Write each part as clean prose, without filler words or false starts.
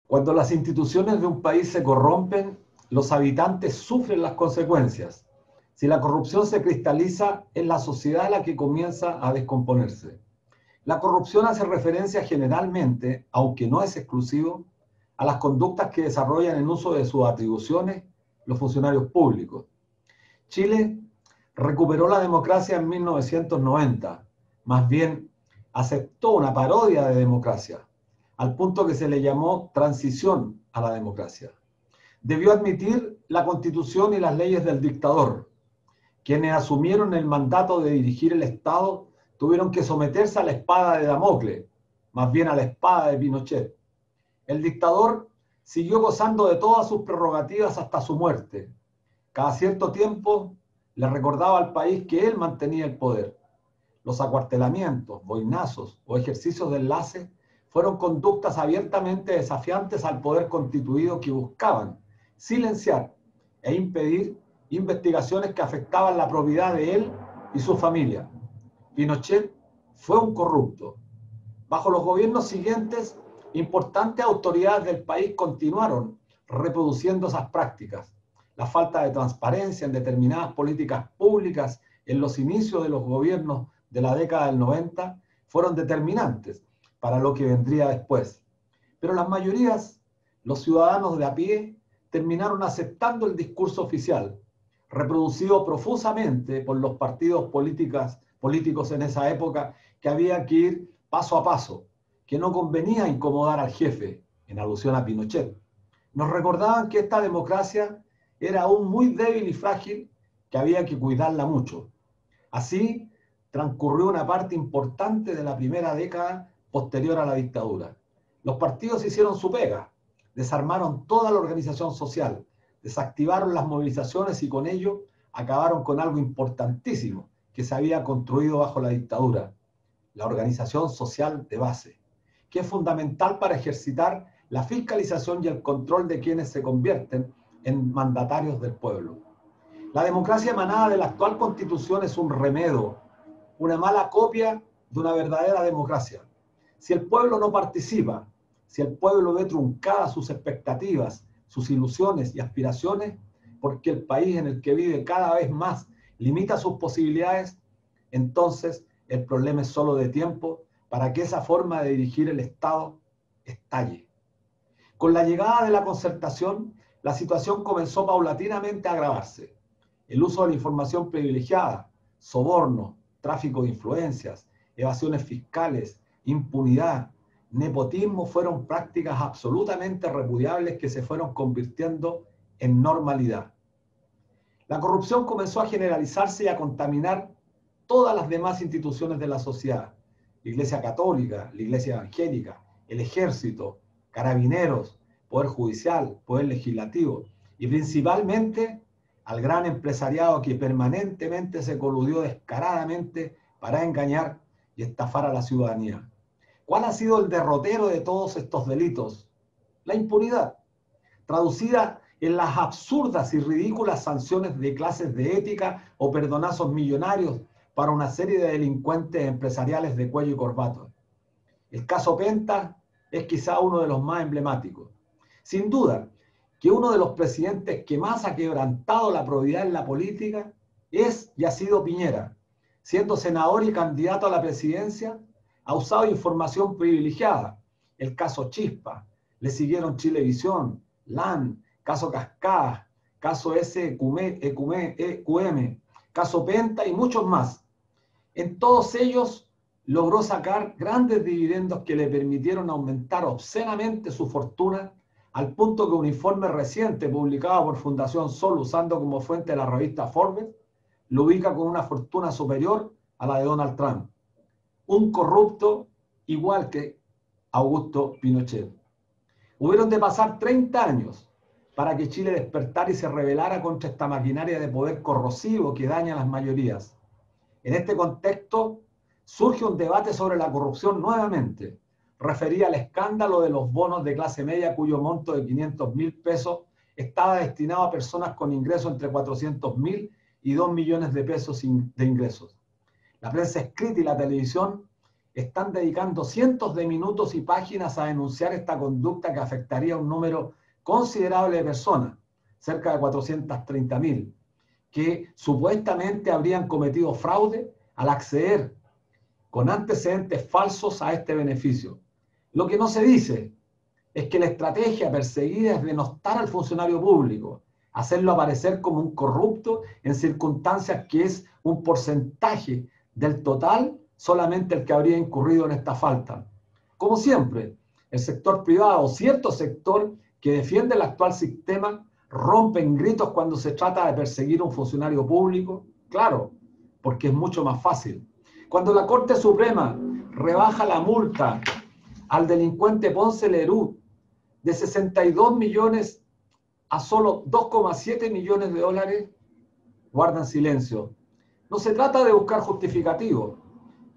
Cuando las instituciones de un país se corrompen, los habitantes sufren las consecuencias. Si la corrupción se cristaliza, es la sociedad la que comienza a descomponerse. La corrupción hace referencia generalmente, aunque no es exclusivo, a las conductas que desarrollan en uso de sus atribuciones los funcionarios públicos. Chile recuperó la democracia en 1990, más bien aceptó una parodia de democracia, al punto que se le llamó transición a la democracia. Debió admitir la constitución y las leyes del dictador. Quienes asumieron el mandato de dirigir el Estado tuvieron que someterse a la espada de Damocles, más bien a la espada de Pinochet. El dictador siguió gozando de todas sus prerrogativas hasta su muerte. Cada cierto tiempo le recordaba al país que él mantenía el poder. Los acuartelamientos, boinazos o ejercicios de enlace fueron conductas abiertamente desafiantes al poder constituido que buscaban silenciar e impedir investigaciones que afectaban la probidad de él y su familia. Pinochet fue un corrupto. Bajo los gobiernos siguientes, importantes autoridades del país continuaron reproduciendo esas prácticas. La falta de transparencia en determinadas políticas públicas en los inicios de los gobiernos de la década del 90 fueron determinantes para lo que vendría después. Pero las mayorías, los ciudadanos de a pie, terminaron aceptando el discurso oficial, reproducido profusamente por los partidos políticos en esa época, que había que ir paso a paso, que no convenía incomodar al jefe, en alusión a Pinochet. Nos recordaban que esta democracia era aún muy débil y frágil, que había que cuidarla mucho. Así transcurrió una parte importante de la primera década posterior a la dictadura. Los partidos hicieron su pega, desarmaron toda la organización social, desactivaron las movilizaciones y con ello acabaron con algo importantísimo que se había construido bajo la dictadura, la organización social de base, que es fundamental para ejercitar la fiscalización y el control de quienes se convierten en mandatarios del pueblo. La democracia emanada de la actual constitución es un remedio, una mala copia de una verdadera democracia. Si el pueblo no participa, si el pueblo ve truncadas sus expectativas, sus ilusiones y aspiraciones, porque el país en el que vive cada vez más limita sus posibilidades, entonces el problema es solo de tiempo para que esa forma de dirigir el Estado estalle. Con la llegada de la concertación, la situación comenzó paulatinamente a agravarse. El uso de la información privilegiada, soborno, tráfico de influencias, evasiones fiscales, impunidad, nepotismo fueron prácticas absolutamente repudiables que se fueron convirtiendo en normalidad. La corrupción comenzó a generalizarse y a contaminar todas las demás instituciones de la sociedad. La Iglesia Católica, la Iglesia Evangélica, el Ejército, Carabineros, Poder Judicial, Poder Legislativo y principalmente al gran empresariado que permanentemente se coludió descaradamente para engañar y estafar a la ciudadanía. ¿Cuál ha sido el derrotero de todos estos delitos? La impunidad, traducida en las absurdas y ridículas sanciones de clases de ética o perdonazos millonarios para una serie de delincuentes empresariales de cuello y corbata. El caso Penta es quizá uno de los más emblemáticos. Sin duda que uno de los presidentes que más ha quebrantado la probidad en la política es y ha sido Piñera. Siendo senador y candidato a la presidencia, ha usado información privilegiada. El caso Chispa, le siguieron Chilevisión, LAN, caso Cascadas, caso SQM, caso Penta y muchos más. En todos ellos logró sacar grandes dividendos que le permitieron aumentar obscenamente su fortuna, al punto que un informe reciente publicado por Fundación Sol, usando como fuente la revista Forbes, lo ubica con una fortuna superior a la de Donald Trump. Un corrupto igual que Augusto Pinochet. Hubieron de pasar 30 años para que Chile despertara y se rebelara contra esta maquinaria de poder corrosivo que daña a las mayorías. En este contexto surge un debate sobre la corrupción nuevamente, refería al escándalo de los bonos de clase media cuyo monto de 500.000 pesos estaba destinado a personas con ingresos entre 400.000 y 2 millones de pesos de ingresos. La prensa escrita y la televisión están dedicando cientos de minutos y páginas a denunciar esta conducta que afectaría a un número considerable de personas, cerca de 430.000, que supuestamente habrían cometido fraude al acceder con antecedentes falsos a este beneficio. Lo que no se dice es que la estrategia perseguida es denostar al funcionario público, hacerlo aparecer como un corrupto en circunstancias que es un porcentaje del total solamente el que habría incurrido en esta falta. Como siempre, el sector privado, cierto sector que defiende el actual sistema, rompe en gritos cuando se trata de perseguir a un funcionario público, claro, porque es mucho más fácil. Cuando la Corte Suprema rebaja la multa al delincuente Ponce Lerú de 62 millones a solo 2,7 millones de dólares, guardan silencio. No se trata de buscar justificativos,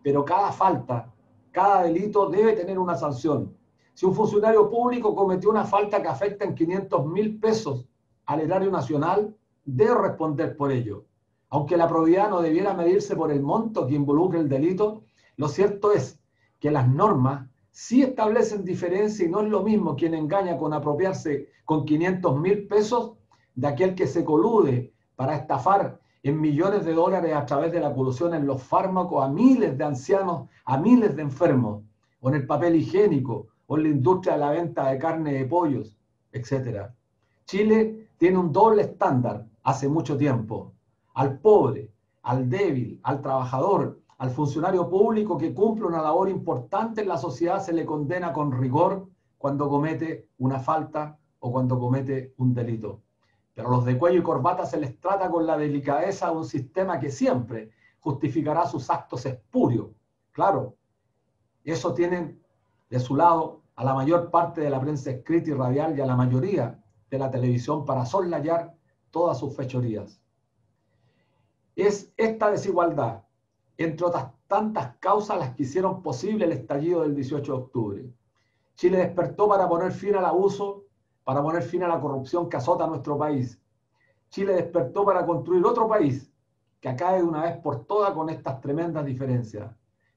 pero cada falta, cada delito debe tener una sanción. Si un funcionario público cometió una falta que afecta en 500.000 pesos al erario nacional, debe responder por ello. Aunque la probidad no debiera medirse por el monto que involucre el delito, lo cierto es que las normas sí establecen diferencia y no es lo mismo quien engaña con apropiarse con 500.000 pesos de aquel que se colude para estafar en millones de dólares a través de la colusión en los fármacos a miles de ancianos, a miles de enfermos, o en el papel higiénico, o en la industria de la venta de carne de pollos, etc. Chile tiene un doble estándar hace mucho tiempo. Al pobre, al débil, al trabajador, al funcionario público que cumple una labor importante en la sociedad se le condena con rigor cuando comete una falta o cuando comete un delito. Pero a los de cuello y corbata se les trata con la delicadeza de un sistema que siempre justificará sus actos espurios. Claro, eso tienen de su lado a la mayor parte de la prensa escrita y radial y a la mayoría de la televisión para soslayar todas sus fechorías. Es esta desigualdad, entre otras tantas causas, las que hicieron posible el estallido del 18 de octubre. Chile despertó para poner fin al abuso, para poner fin a la corrupción que azota a nuestro país. Chile despertó para construir otro país que acabe de una vez por todas con estas tremendas diferencias.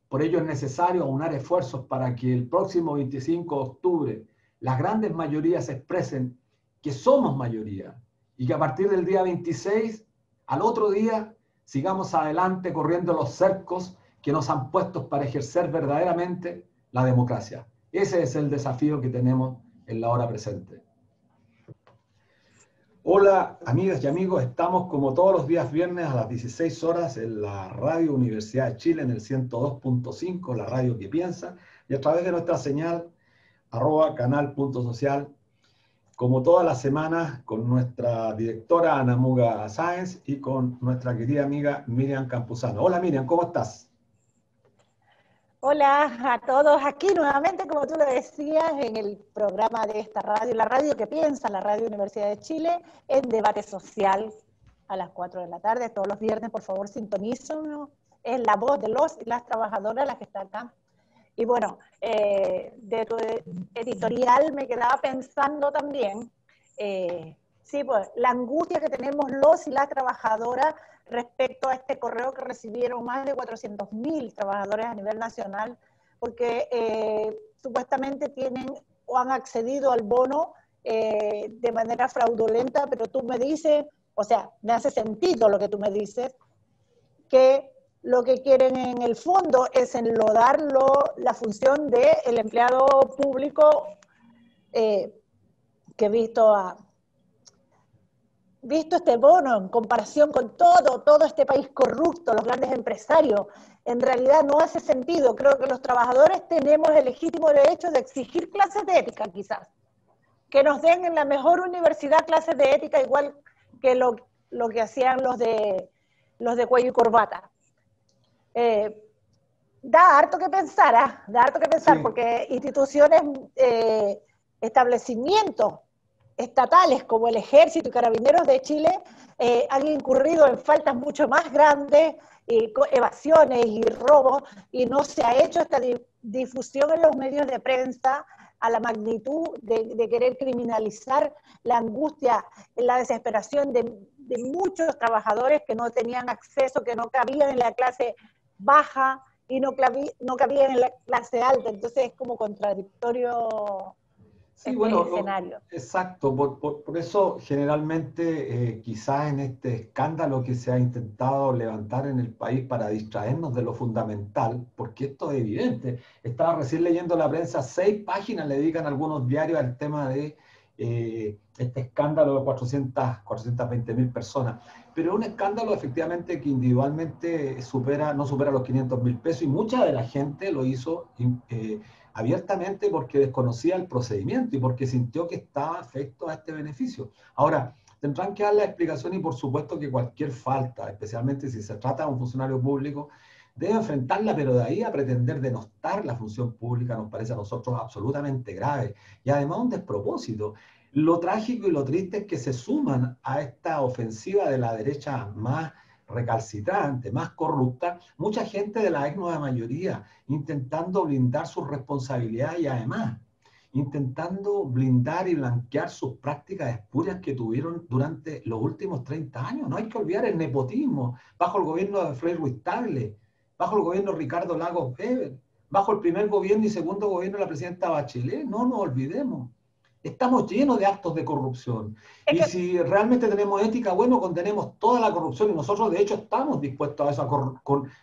Por ello es necesario aunar esfuerzos para que el próximo 25 de octubre las grandes mayorías expresen que somos mayoría y que a partir del día 26, al otro día, sigamos adelante corriendo los cercos que nos han puesto para ejercer verdaderamente la democracia. Ese es el desafío que tenemos en la hora presente. Hola, amigas y amigos, estamos como todos los días viernes a las 16 horas en la Radio Universidad de Chile en el 102.5, la radio que piensa, y a través de nuestra señal @canal.social, como todas las semanas, con nuestra directora Ana Muga Sáenz y con nuestra querida amiga Miriam Campuzano. Hola Miriam, ¿cómo estás? Hola a todos, aquí nuevamente, como tú lo decías, en el programa de esta radio, la radio que piensa, la Radio Universidad de Chile, en debate social a las 4 de la tarde, todos los viernes, por favor, sintonícenlo, es la voz de los y las trabajadoras la que está acá. Y bueno, de tu editorial me quedaba pensando también, sí, pues la angustia que tenemos los y las trabajadoras respecto a este correo que recibieron más de 400.000 trabajadores a nivel nacional, porque supuestamente tienen o han accedido al bono de manera fraudulenta, pero tú me dices, o sea, me hace sentido lo que tú me dices, que lo que quieren en el fondo es enlodarlo, la función del empleado público que visto este bono en comparación con todo este país corrupto, los grandes empresarios, en realidad no hace sentido. Creo que los trabajadores tenemos el legítimo derecho de exigir clases de ética, quizás. Que nos den en la mejor universidad clases de ética, igual que lo que hacían los de cuello y corbata. Da harto que pensar, sí. Porque instituciones, establecimientos estatales como el Ejército y Carabineros de Chile han incurrido en faltas mucho más grandes, evasiones y robos, y no se ha hecho esta difusión en los medios de prensa a la magnitud de querer criminalizar la angustia, la desesperación de muchos trabajadores que no tenían acceso, que no cabían en la clase baja, y no cabía en la clase alta, entonces es como contradictorio Sí, este bueno, escenario. exacto. Por eso generalmente quizás en este escándalo que se ha intentado levantar en el país para distraernos de lo fundamental, porque esto es evidente. Estaba recién leyendo la prensa, 6 páginas le dedican algunos diarios al tema de este escándalo de 420.000 personas. Pero es un escándalo efectivamente que individualmente no supera los 500.000 pesos y mucha de la gente lo hizo abiertamente porque desconocía el procedimiento y porque sintió que estaba afecto a este beneficio. Ahora, tendrán que dar la explicación y por supuesto que cualquier falta, especialmente si se trata de un funcionario público, debe enfrentarla, pero de ahí a pretender denostar la función pública nos parece a nosotros absolutamente grave y además un despropósito. Lo trágico y lo triste es que se suman a esta ofensiva de la derecha más recalcitrante, más corrupta, mucha gente de la ex nueva mayoría, intentando blindar sus responsabilidades y además intentando blindar y blanquear sus prácticas espurias que tuvieron durante los últimos 30 años. No hay que olvidar el nepotismo bajo el gobierno de Frei Ruiz Tagle, bajo el gobierno de Ricardo Lagos Weber, bajo el primer gobierno y segundo gobierno de la presidenta Bachelet. No nos olvidemos. Estamos llenos de actos de corrupción. Es Y que, si realmente tenemos ética, bueno, condenemos toda la corrupción y nosotros de hecho estamos dispuestos a eso, a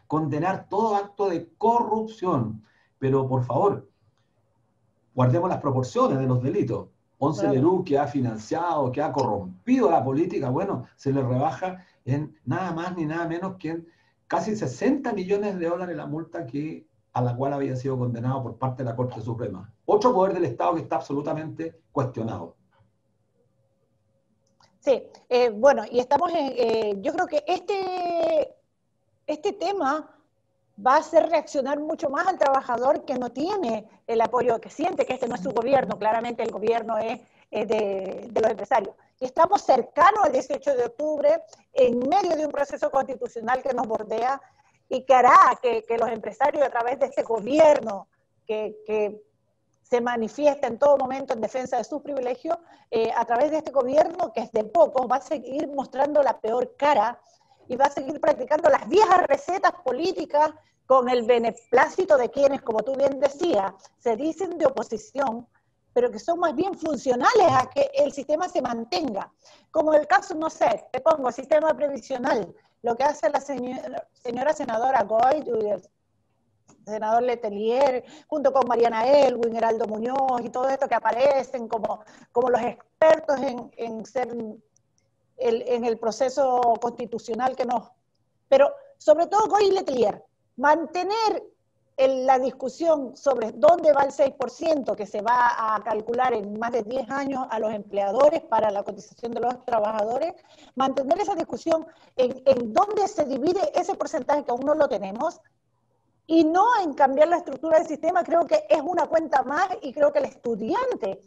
condenar todo acto de corrupción. Pero por favor, guardemos las proporciones de los delitos. Ponce claro. Lerú, que ha financiado, que ha corrompido la política, bueno, se le rebaja en nada más ni nada menos que en casi 60 millones de dólares la multa a la cual había sido condenado por parte de la Corte Suprema. Otro poder del Estado que está absolutamente cuestionado. Sí, bueno, y estamos yo creo que este tema va a hacer reaccionar mucho más al trabajador que no tiene el apoyo, que siente que este no es su gobierno, claramente el gobierno es de los empresarios. Y estamos cercanos al 18 de octubre, en medio de un proceso constitucional que nos bordea y que hará que los empresarios, a través de este gobierno que se manifiesta en todo momento en defensa de sus privilegios, a través de este gobierno, que es de pocos, va a seguir mostrando la peor cara y va a seguir practicando las viejas recetas políticas con el beneplácito de quienes, como tú bien decías, se dicen de oposición, pero que son más bien funcionales a que el sistema se mantenga. Como el caso, no sé, te pongo sistema previsional, lo que hace la señora senadora Goy, senador Letelier, junto con Mariana Elwin, Heraldo Muñoz y todo esto que aparecen como los expertos en ser en el proceso constitucional que nos... Pero sobre todo Goy y Letelier, mantener la discusión sobre dónde va el 6% que se va a calcular en más de 10 años a los empleadores para la cotización de los trabajadores, mantener esa discusión en dónde se divide ese porcentaje que aún no lo tenemos, y no en cambiar la estructura del sistema. Creo que es una cuenta más y creo que el estudiante,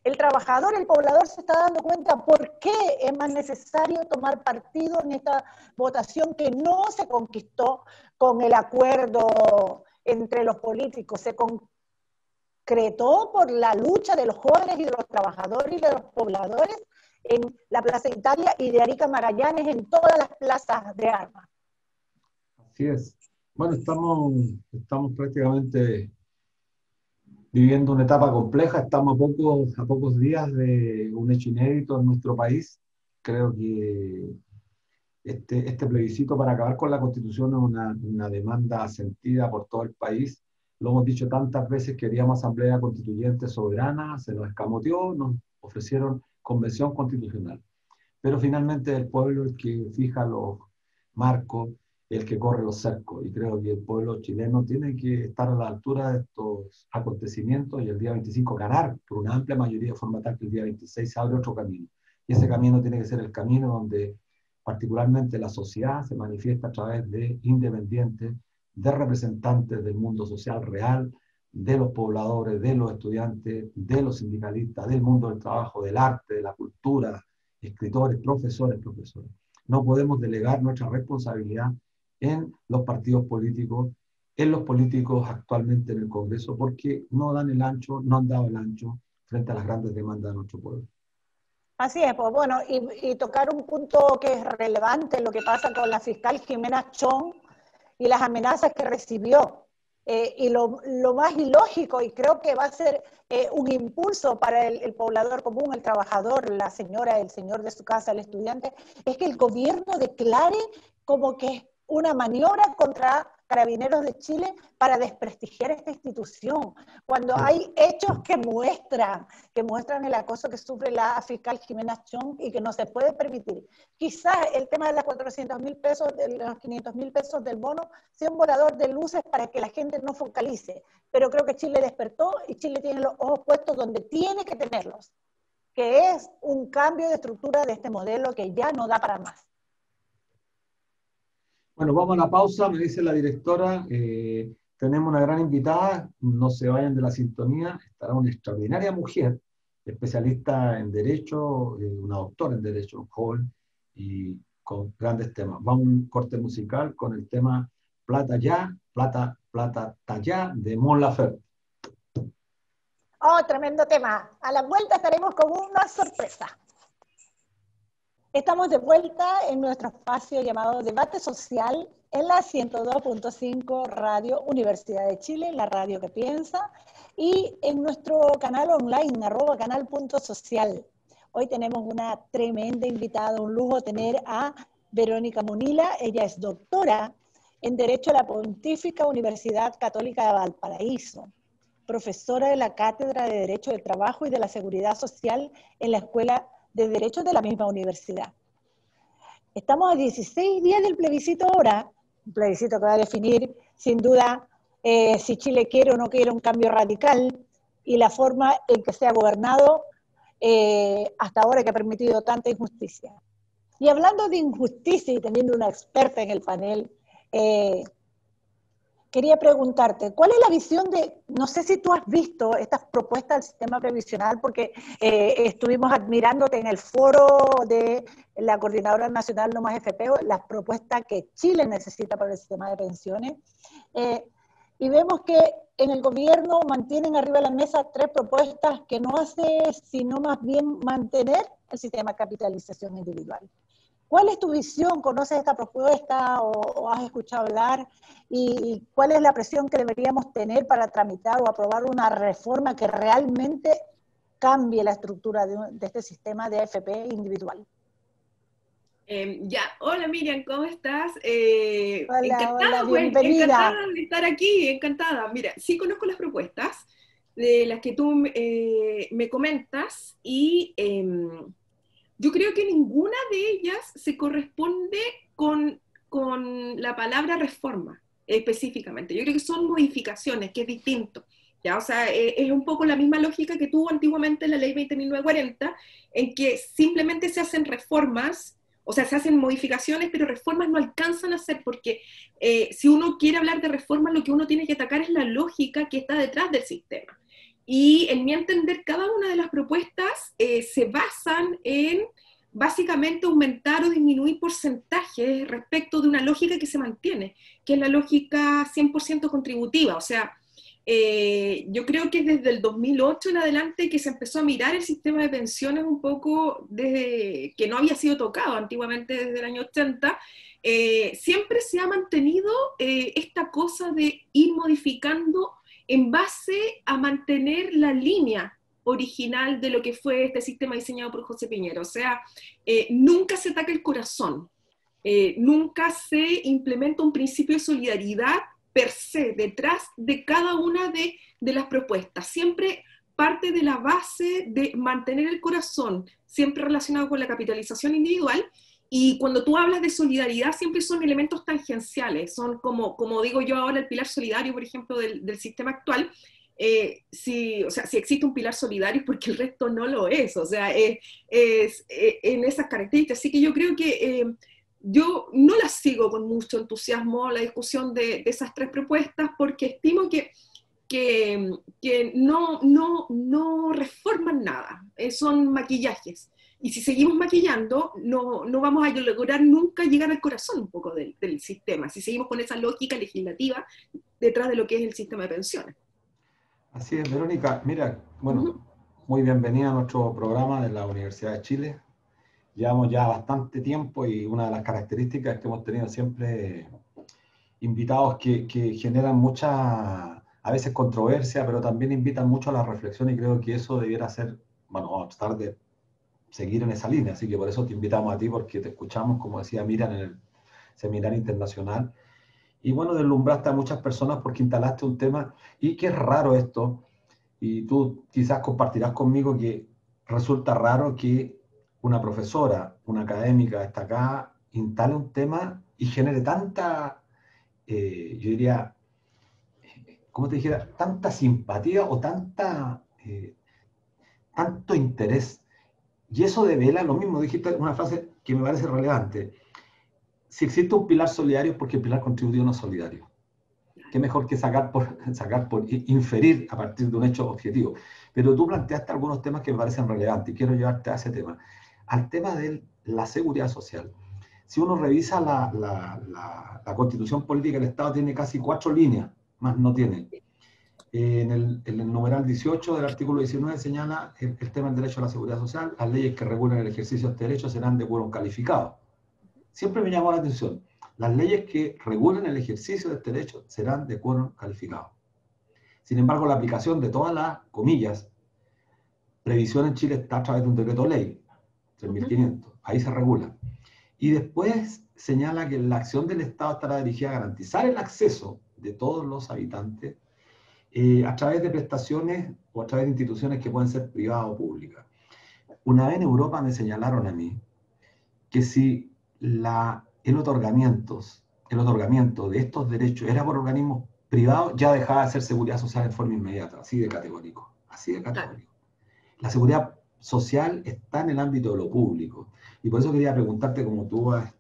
el trabajador, el poblador se está dando cuenta por qué es más necesario tomar partido en esta votación que no se conquistó con el acuerdo entre los políticos, se concretó por la lucha de los jóvenes y de los trabajadores y de los pobladores en la Plaza Italia y de Arica Magallanes en todas las plazas de armas. Así es. Bueno, estamos prácticamente viviendo una etapa compleja, estamos a pocos días de un hecho inédito en nuestro país. Creo que este plebiscito para acabar con la Constitución es una demanda sentida por todo el país. Lo hemos dicho tantas veces, queríamos asamblea constituyente soberana, se nos escamoteó, nos ofrecieron convención constitucional. Pero finalmente es el pueblo el que fija los marcos, el que corre los cercos. Y creo que el pueblo chileno tiene que estar a la altura de estos acontecimientos y el día 25 ganar por una amplia mayoría, de forma tal que el día 26 se abre otro camino. Y ese camino tiene que ser el camino donde particularmente la sociedad se manifiesta a través de independientes, de representantes del mundo social real, de los pobladores, de los estudiantes, de los sindicalistas, del mundo del trabajo, del arte, de la cultura, escritores, profesores. No podemos delegar nuestra responsabilidad en los partidos políticos, en los políticos actualmente en el Congreso, porque no dan el ancho, no han dado el ancho frente a las grandes demandas de nuestro pueblo. Así es, pues bueno, y tocar un punto que es relevante, lo que pasa con la fiscal Jimena Chong, y las amenazas que recibió. Y lo más ilógico, y creo que va a ser un impulso para el poblador común, el trabajador, la señora, el señor de su casa, el estudiante, es que el gobierno declare como que es una maniobra contra Carabineros de Chile para desprestigiar esta institución, cuando hay hechos que muestran el acoso que sufre la fiscal Jimena Chong y que no se puede permitir. Quizás el tema de los 400.000 pesos, de los 500.000 pesos del bono, sea un volador de luces para que la gente no focalice, pero creo que Chile despertó y Chile tiene los ojos puestos donde tiene que tenerlos, que es un cambio de estructura de este modelo que ya no da para más. Bueno, vamos a la pausa, me dice la directora. Tenemos una gran invitada, no se vayan de la sintonía. Estará una extraordinaria mujer, especialista en Derecho, una doctora en Derecho, joven, y con grandes temas. Vamos a un corte musical con el tema Plata Ya, Plata, Plata Tallá, de Mon Laferte. Oh, tremendo tema. A la vuelta estaremos con una sorpresa. Estamos de vuelta en nuestro espacio llamado Debate Social en la 102.5 Radio Universidad de Chile, la radio que piensa, y en nuestro canal online, @canal.social. Hoy tenemos una tremenda invitada, un lujo tener a Verónica Munila. Ella es doctora en Derecho a la Pontífica Universidad Católica de Valparaíso, profesora de la Cátedra de Derecho del Trabajo y de la Seguridad Social en la Escuela de Derecho de la misma universidad. Estamos a 16 días del plebiscito ahora, un plebiscito que va a definir sin duda si Chile quiere o no quiere un cambio radical y la forma en que se ha gobernado hasta ahora, que ha permitido tanta injusticia. Y hablando de injusticia y teniendo una experta en el panel, quería preguntarte, ¿cuál es la visión de, no sé si tú has visto estas propuestas del sistema previsional, porque estuvimos admirándote en el foro de la Coordinadora Nacional No Más FP, las propuestas que Chile necesita para el sistema de pensiones, y vemos que en el gobierno mantienen arriba de la mesa 3 propuestas que no hace sino más bien mantener el sistema de capitalización individual. ¿Cuál es tu visión? ¿Conoces esta propuesta o has escuchado hablar? ¿Y cuál es la presión que deberíamos tener para tramitar o aprobar una reforma que realmente cambie la estructura de este sistema de AFP individual? Hola Miriam, ¿cómo estás? Hola, Pues, bienvenida. encantada de estar aquí, encantada. Mira, sí conozco las propuestas de las que tú me comentas y yo creo que ninguna de ellas se corresponde con la palabra reforma específicamente. Yo creo que son modificaciones, que es distinto. ¿Ya? O sea, es un poco la misma lógica que tuvo antiguamente la ley 20.940, en que simplemente se hacen reformas, o sea, se hacen modificaciones, pero reformas no alcanzan a hacer, porque si uno quiere hablar de reformas, lo que uno tiene que atacar es la lógica que está detrás del sistema. Y en mi entender, cada una de las propuestas se basan en básicamente aumentar o disminuir porcentajes respecto de una lógica que se mantiene, que es la lógica 100% contributiva. O sea, yo creo que desde el 2008 en adelante que se empezó a mirar el sistema de pensiones un poco desde que no había sido tocado antiguamente desde el año 80, siempre se ha mantenido esta cosa de ir modificando en base a mantener la línea original de lo que fue este sistema diseñado por José Piñera. O sea, nunca se ataca el corazón, nunca se implementa un principio de solidaridad per se detrás de cada una de las propuestas. Siempre parte de la base de mantener el corazón, siempre relacionado con la capitalización individual. Y cuando tú hablas de solidaridad, siempre son elementos tangenciales, son como digo yo ahora, el pilar solidario, por ejemplo, del sistema actual. Si existe un pilar solidario es porque el resto no lo es, o sea, en esas características. Así que yo creo que yo no las sigo con mucho entusiasmo la discusión de esas 3 propuestas, porque estimo que no reforman nada, son maquillajes. Y si seguimos maquillando, no vamos a lograr nunca llegar al corazón un poco del sistema, si seguimos con esa lógica legislativa detrás de lo que es el sistema de pensiones. Así es, Verónica. Mira, bueno, muy bienvenida a nuestro programa de la Universidad de Chile. Llevamos ya bastante tiempo y una de las características que hemos tenido siempre invitados que generan mucha, a veces controversia, pero también invitan mucho a la reflexión y creo que eso debiera ser, bueno, vamos a tratar de seguir en esa línea, así que por eso te invitamos a ti, porque te escuchamos, como decía Miriam, en el Seminario Internacional, y bueno, deslumbraste a muchas personas porque instalaste un tema, y que es raro esto, y tú quizás compartirás conmigo que resulta raro que una profesora, una académica destacada, instale un tema y genere tanta, yo diría, ¿cómo te dijera? Tanta simpatía o tanto interés. Y eso devela lo mismo, dijiste una frase que me parece relevante. Si existe un pilar solidario es porque el pilar contributivo no es solidario. Qué mejor que sacar por inferir a partir de un hecho objetivo. Pero tú planteaste algunos temas que me parecen relevantes y quiero llevarte a ese tema. Al tema de la seguridad social. Si uno revisa la Constitución Política del Estado, tiene casi 4 líneas, más no tiene. En el numeral 18 del artículo 19 señala el tema del derecho a la seguridad social. Las leyes que regulen el ejercicio de este derecho serán de quórum calificado. Siempre me llamó la atención. Las leyes que regulen el ejercicio de este derecho serán de quórum calificado. Sin embargo, la aplicación de todas las, comillas, previsión en Chile está a través de un decreto ley, 3.500. Ahí se regula. Y después señala que la acción del Estado estará dirigida a garantizar el acceso de todos los habitantes a través de prestaciones o a través de instituciones que pueden ser privadas o públicas. Una vez en Europa me señalaron a mí que si el otorgamiento de estos derechos era por organismos privados, ya dejaba de ser seguridad social en forma inmediata, así de categórico, así de categórico. La seguridad social está en el ámbito de lo público, y por eso quería preguntarte, como tú has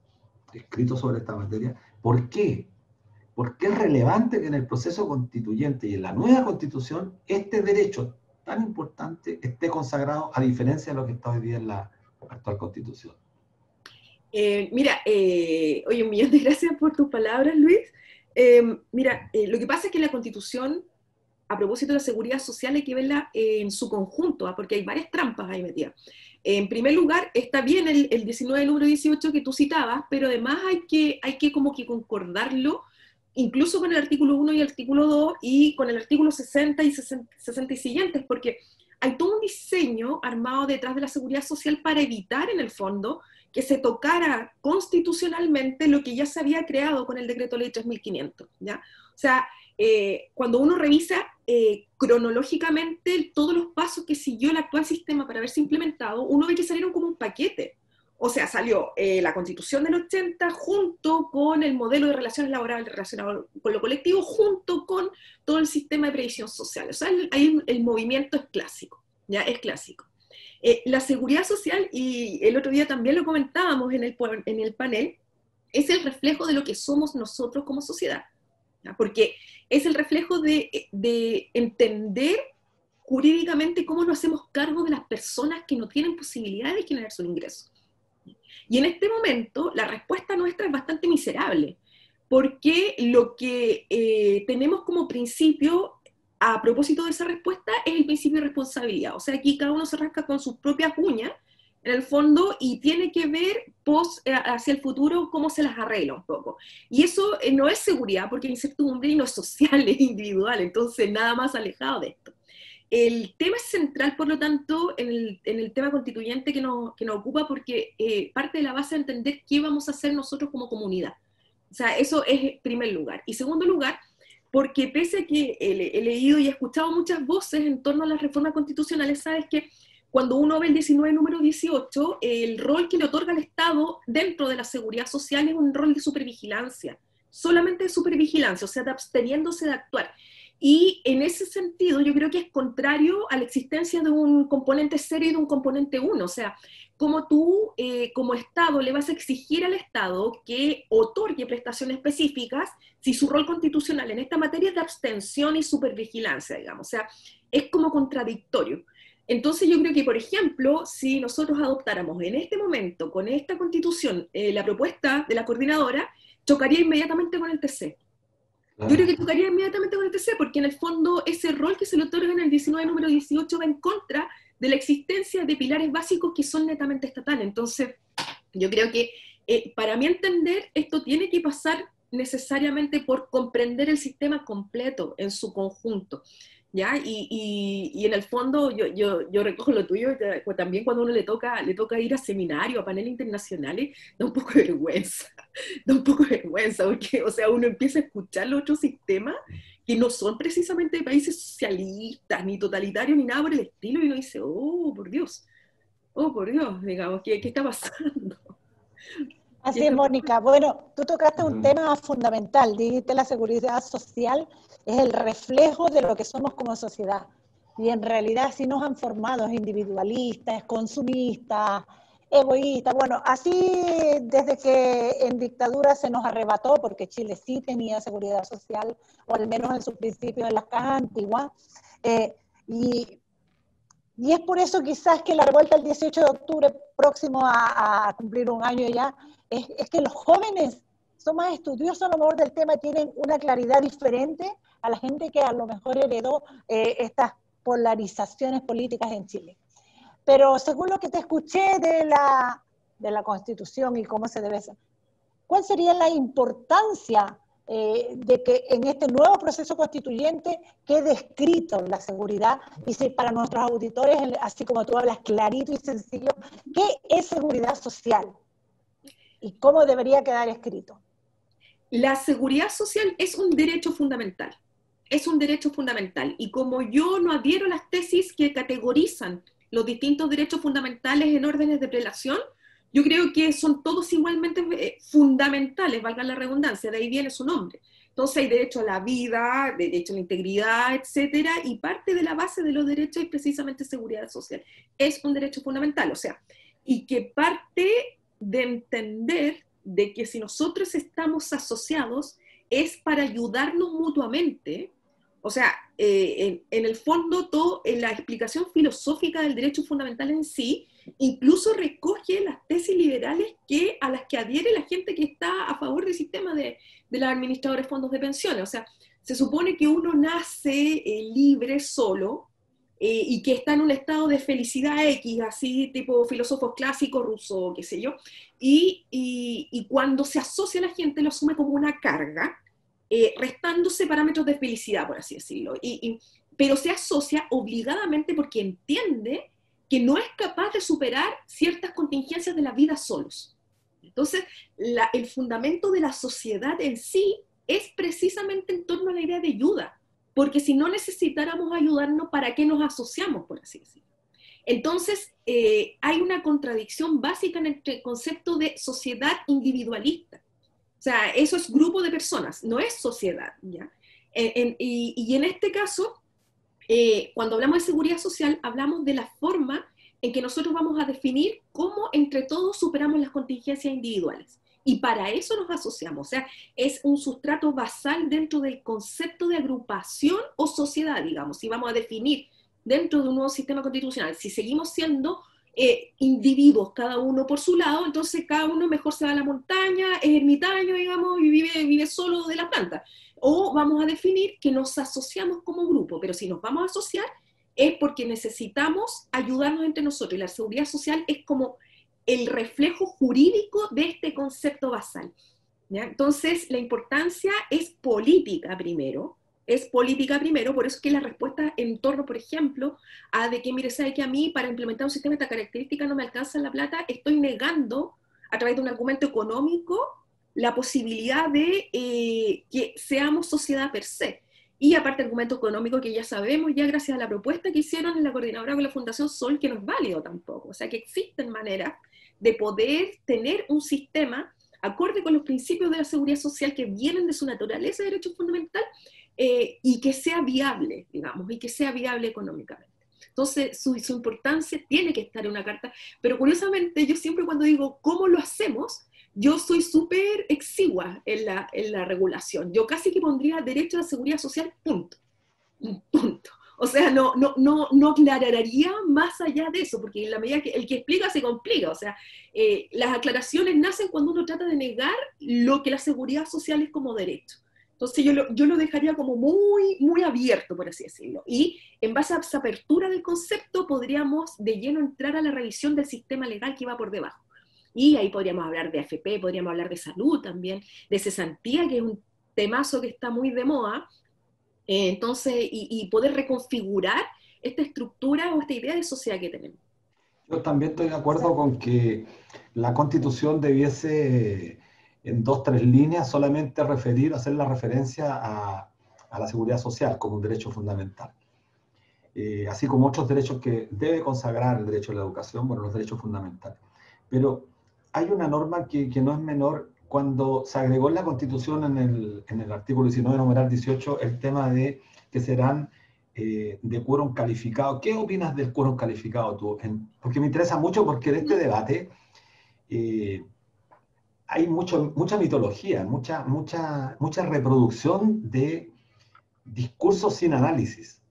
escrito sobre esta materia, ¿por qué? ¿Por qué es relevante que en el proceso constituyente y en la nueva constitución este derecho tan importante esté consagrado, a diferencia de lo que está hoy día en la actual constitución? Mira, oye, un millón de gracias por tus palabras, Luis. Mira, lo que pasa es que la Constitución, a propósito de la seguridad social, hay que verla en su conjunto, porque hay varias trampas ahí metidas. En primer lugar, está bien el 19, número 18 que tú citabas, pero además hay que como que concordarlo, incluso con el artículo 1 y el artículo 2, y con el artículo 60 y 60 y siguientes, porque hay todo un diseño armado detrás de la seguridad social para evitar, en el fondo, que se tocara constitucionalmente lo que ya se había creado con el decreto ley 3.500, ¿ya? O sea, cuando uno revisa cronológicamente todos los pasos que siguió el actual sistema para haberse implementado, uno ve que salieron como un paquete. O sea, salió la Constitución del 80 junto con el modelo de relaciones laborales relacionado con lo colectivo, junto con todo el sistema de previsión social. O sea, el movimiento es clásico, ¿ya? Es clásico. La seguridad social, y el otro día también lo comentábamos en el panel, es el reflejo de lo que somos nosotros como sociedad, ¿ya? Porque es el reflejo de entender jurídicamente cómo nos hacemos cargo de las personas que no tienen posibilidad de generar su ingreso. Y en este momento la respuesta nuestra es bastante miserable, porque lo que tenemos como principio a propósito de esa respuesta es el principio de responsabilidad. O sea, aquí cada uno se rasca con sus propias uñas, en el fondo, y tiene que ver hacia el futuro cómo se las arregla un poco. Y eso no es seguridad, porque es incertidumbre y no es social, es individual, entonces nada más alejado de esto. El tema es central, por lo tanto, en el tema constituyente que nos ocupa, porque parte de la base de entender qué vamos a hacer nosotros como comunidad. O sea, eso es primer lugar. Y segundo lugar, porque pese a que he leído y he escuchado muchas voces en torno a las reformas constitucionales, sabes que cuando uno ve el 19, número 18, el rol que le otorga el Estado dentro de la seguridad social es un rol de supervigilancia, solamente de supervigilancia, o sea, de absteniéndose de actuar. Y en ese sentido yo creo que es contrario a la existencia de un componente 0 y de un componente 1, o sea, como tú como Estado le vas a exigir al Estado que otorgue prestaciones específicas si su rol constitucional en esta materia es de abstención y supervigilancia, digamos, o sea, es como contradictorio. Entonces yo creo que, por ejemplo, si nosotros adoptáramos en este momento, con esta Constitución, la propuesta de la coordinadora, chocaría inmediatamente con el TC. Yo creo que chocaría inmediatamente con el TC, porque en el fondo ese rol que se le otorga en el 19, número 18 va en contra de la existencia de pilares básicos que son netamente estatales. Entonces, yo creo que, para mi entender, esto tiene que pasar necesariamente por comprender el sistema completo, en su conjunto, ¿ya? Y en el fondo yo recojo lo tuyo, pues también cuando a uno le toca ir a seminarios, a paneles internacionales, da un poco de vergüenza, da un poco de vergüenza, porque, o sea, uno empieza a escuchar los otros sistemas que no son precisamente países socialistas, ni totalitarios, ni nada por el estilo, y uno dice, oh, por Dios, digamos, ¿qué está pasando? Así es, Mónica. Bueno, tú tocaste un tema fundamental, dijiste la seguridad social es el reflejo de lo que somos como sociedad. Y en realidad sí nos han formado individualistas, consumistas, egoístas. Bueno, así desde que en dictadura se nos arrebató, porque Chile sí tenía seguridad social, o al menos en sus principios en las cajas antiguas, y es por eso quizás que la revuelta del 18 de octubre, próximo a cumplir un año ya, es que los jóvenes son más estudiosos a lo mejor del tema, tienen una claridad diferente a la gente que a lo mejor heredó estas polarizaciones políticas en Chile. Pero según lo que te escuché de la Constitución y cómo se debe hacer, ¿cuál sería la importancia de que en este nuevo proceso constituyente quede escrito la seguridad? Y si para nuestros auditores, así como tú hablas clarito y sencillo, ¿qué es seguridad social? ¿Y cómo debería quedar escrito? La seguridad social es un derecho fundamental. Es un derecho fundamental. Y como yo no adhiero a las tesis que categorizan los distintos derechos fundamentales en órdenes de prelación, yo creo que son todos igualmente fundamentales, valga la redundancia, de ahí viene su nombre. Entonces hay derecho a la vida, derecho a la integridad, etcétera, y parte de la base de los derechos es precisamente seguridad social. Es un derecho fundamental, o sea, y que parte de entender de que si nosotros estamos asociados es para ayudarnos mutuamente. O sea, en el fondo, en la explicación filosófica del derecho fundamental en sí, incluso recoge las tesis liberales a las que adhiere la gente que está a favor del sistema de los administradores de fondos de pensiones. O sea, se supone que uno nace libre solo y que está en un estado de felicidad X, así tipo filósofos clásicos, Rousseau, qué sé yo, y cuando se asocia a la gente lo asume como una carga, restándose parámetros de felicidad, por así decirlo, pero se asocia obligadamente porque entiende que no es capaz de superar ciertas contingencias de la vida solos. Entonces, el fundamento de la sociedad en sí es precisamente en torno a la idea de ayuda, porque si no ayudarnos, ¿para qué nos asociamos, por así decirlo? Entonces, hay una contradicción básica en el concepto de sociedad individualista. O sea, eso es grupo de personas, no es sociedad, ¿ya? Y en este caso, cuando hablamos de seguridad social, hablamos de la forma en que nosotros vamos a definir cómo entre todos superamos las contingencias individuales. Y para eso nos asociamos. O sea, es un sustrato basal dentro del concepto de agrupación o sociedad, digamos. Si vamos a definir dentro de un nuevo sistema constitucional, si seguimos siendo individuos, cada uno por su lado, entonces cada uno mejor se va a la montaña, es ermitaño, digamos, y vive solo de la planta. O vamos a definir que nos asociamos como grupo, pero si nos vamos a asociar es porque necesitamos ayudarnos entre nosotros, y la seguridad social es como el reflejo jurídico de este concepto basal, ¿ya? Entonces, la importancia es política primero, por eso es que la respuesta en torno, por ejemplo, a de que, mire, sabe que a mí para implementar un sistema de esta característica no me alcanza la plata, estoy negando a través de un argumento económico la posibilidad de que seamos sociedad per se. Y aparte argumento económico que ya sabemos, ya gracias a la propuesta que hicieron en la coordinadora con la Fundación Sol, que no es válido tampoco. O sea que existen maneras de poder tener un sistema acorde con los principios de la seguridad social que vienen de su naturaleza de derecho fundamental, y que sea viable, digamos, y que sea viable económicamente. Entonces, su importancia tiene que estar en una carta, pero curiosamente yo siempre cuando digo cómo lo hacemos, yo soy súper exigua en la regulación. Yo casi que pondría derecho a la seguridad social, punto. Punto. O sea, no aclararía más allá de eso, porque en la medida que el que explica se complica. O sea, las aclaraciones nacen cuando uno trata de negar lo que la seguridad social es como derecho. Entonces yo lo dejaría como muy, muy abierto, por así decirlo. Y en base a esa apertura del concepto, podríamos de lleno entrar a la revisión del sistema legal que va por debajo. Y ahí podríamos hablar de AFP, podríamos hablar de salud también, de cesantía, que es un temazo que está muy de moda. Entonces, y poder reconfigurar esta estructura o esta idea de sociedad que tenemos. Yo también estoy de acuerdo con que la Constitución debiese, en 2, 3 líneas, solamente hacer la referencia a la seguridad social como un derecho fundamental. Así como otros derechos que debe consagrar el derecho a la educación, bueno, los derechos fundamentales. Pero hay una norma que no es menor. Cuando se agregó en la Constitución, en el artículo 19, numeral 18, el tema de que serán de quórum calificado. ¿Qué opinas del quórum calificado tú? Porque me interesa mucho, porque en este debate hay mucha mitología, mucha reproducción de discursos sin análisis.